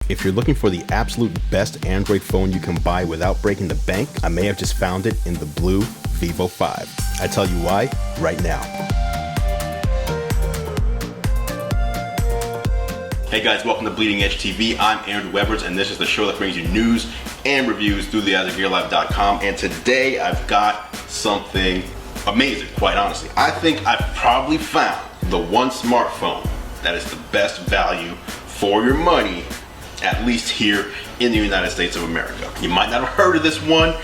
If you're looking for the absolute best Android phone you can buy without breaking the bank, I may have just found it in the BLU Vivo 5. I tell you why right now. Hey guys, welcome to Bleeding Edge TV. I'm Andru, and this is the show that brings you news and reviews through the EyesOfGearLive.com. And today I've got something amazing, quite honestly. I think I've probably found the one smartphone that is the best value for your money, at least here in the United States of America. You might not have heard of this one,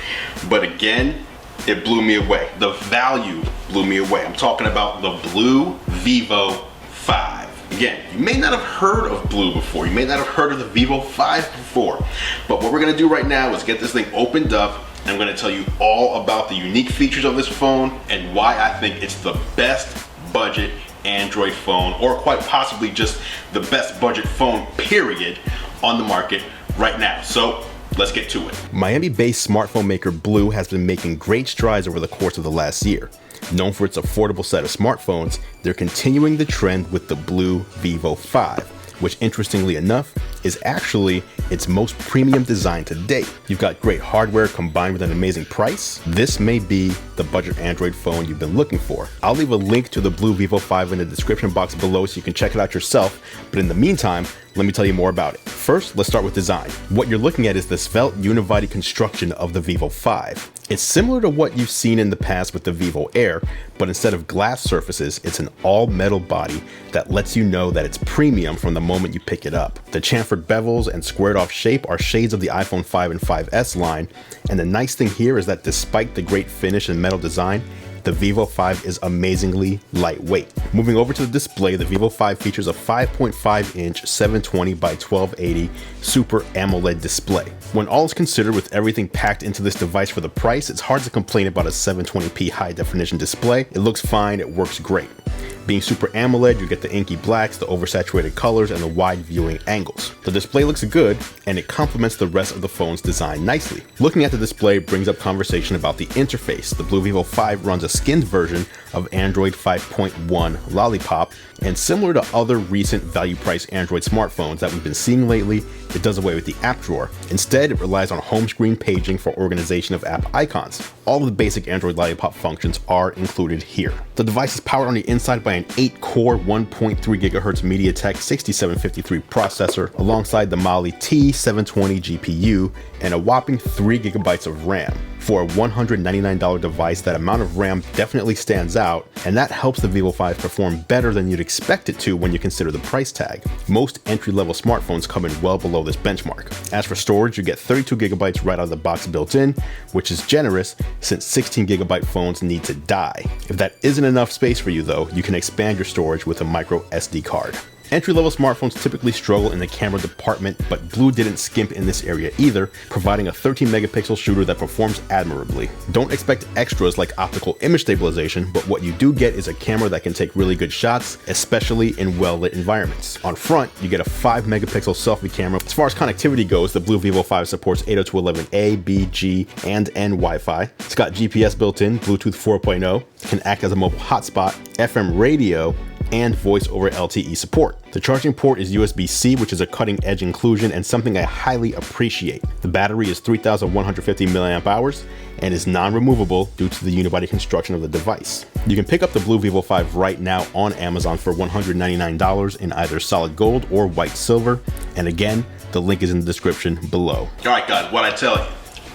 but again, it blew me away. The value blew me away. I'm talking about the BLU Vivo 5. Again, you may not have heard of BLU before. You may not have heard of the Vivo 5 before. But what we're gonna do right now is get this thing opened up. And I'm gonna tell you all about the unique features of this phone and why I think it's the best budget Android phone, or quite possibly just the best budget phone, period, on the market right now. So let's get to it. Miami-based smartphone maker BLU has been making great strides over the course of the last year. Known for its affordable set of smartphones, they're continuing the trend with the BLU Vivo 5, which interestingly enough is actually its most premium design to date. You've got great hardware combined with an amazing price. This may be the budget Android phone you've been looking for. I'll leave a link to the BLU Vivo 5 in the description box below so you can check it out yourself, but in the meantime, let me tell you more about it. First, let's start with design. What you're looking at is the svelte unibody construction of the Vivo 5. It's similar to what you've seen in the past with the Vivo Air, but instead of glass surfaces, it's an all-metal body that lets you know that it's premium from the moment you pick it up. The chamfered bevels and squared-off shape are shades of the iPhone 5 and 5S line, and the nice thing here is that despite the great finish and metal design, the Vivo 5 is amazingly lightweight. Moving over to the display, the Vivo 5 features a 5.5-inch 720 by 1280 Super AMOLED display. When all is considered, with everything packed into this device for the price, it's hard to complain about a 720p high-definition display. It looks fine, it works great. Being Super AMOLED, you get the inky blacks, the oversaturated colors, and the wide viewing angles. The display looks good, and it complements the rest of the phone's design nicely. Looking at the display brings up conversation about the interface. The BLU Vivo 5 runs a skinned version of Android 5.1 Lollipop, and similar to other recent value-priced Android smartphones that we've been seeing lately, it does away with the app drawer. Instead, it relies on home screen paging for organization of app icons. All of the basic Android Lollipop functions are included here. The device is powered on the inside by an 8-core 1.3 GHz MediaTek 6753 processor alongside the Mali T720 GPU and a whopping 3 GB of RAM. For a $199 device, that amount of RAM definitely stands out, and that helps the Vivo 5 perform better than you'd expect it to when you consider the price tag. Most entry-level smartphones come in well below this benchmark. As for storage, you get 32 GB right out of the box built in, which is generous since 16 GB phones need to die. If that isn't enough space for you though, you can expand your storage with a micro SD card. Entry-level smartphones typically struggle in the camera department, but BLU didn't skimp in this area either, providing a 13-megapixel shooter that performs admirably. Don't expect extras like optical image stabilization, but what you do get is a camera that can take really good shots, especially in well-lit environments. On front, you get a 5-megapixel selfie camera. As far as connectivity goes, the BLU Vivo 5 supports 802.11a, B, G, and N Wi-Fi. It's got GPS built in, Bluetooth 4.0, can act as a mobile hotspot, FM radio, and voice over LTE support. The charging port is USB-C, which is a cutting-edge inclusion and something I highly appreciate. The battery is 3,150 mAh and is non-removable due to the unibody construction of the device. You can pick up the BLU Vivo 5 right now on Amazon for $199 in either solid gold or white silver, and again, the link is in the description below. All right guys, what I tell you,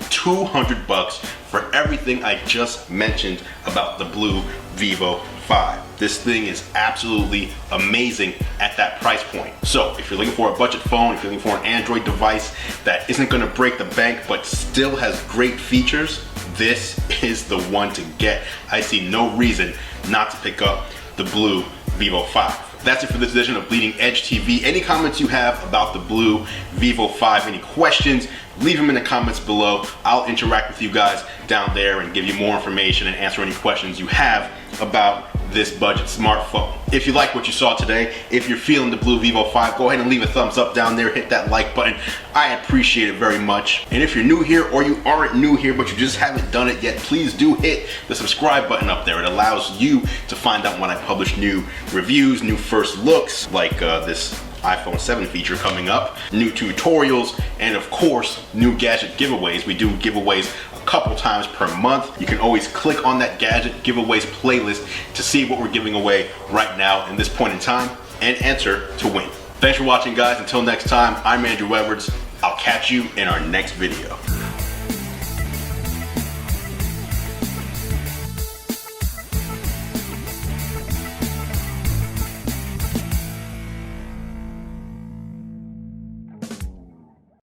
$200 for everything I just mentioned about the BLU Vivo 5. This thing is absolutely amazing at that price point. So if you're looking for a budget phone, if you're looking for an Android device that isn't gonna break the bank but still has great features, this is the one to get. I see no reason not to pick up the BLU Vivo 5. That's it for this edition of Bleeding Edge TV. Any comments you have about the BLU Vivo 5, any questions, leave them in the comments below. I'll interact with you guys down there and give you more information and answer any questions you have about this budget smartphone. If you like what you saw today, if you're feeling the BLU Vivo 5, go ahead and leave a thumbs up down there, hit that like button. I appreciate it very much. And if you're new here or you aren't new here but you just haven't done it yet, please do hit the subscribe button up there. It allows you to find out when I publish new reviews, new first looks, like this iPhone 7 feature coming up, new tutorials, and of course, new gadget giveaways. We do giveaways a couple times per month. You can always click on that gadget giveaways playlist to see what we're giving away right now in this point in time and enter to win. Thanks for watching, guys. Until next time, I'm Andrew Edwards. I'll catch you in our next video.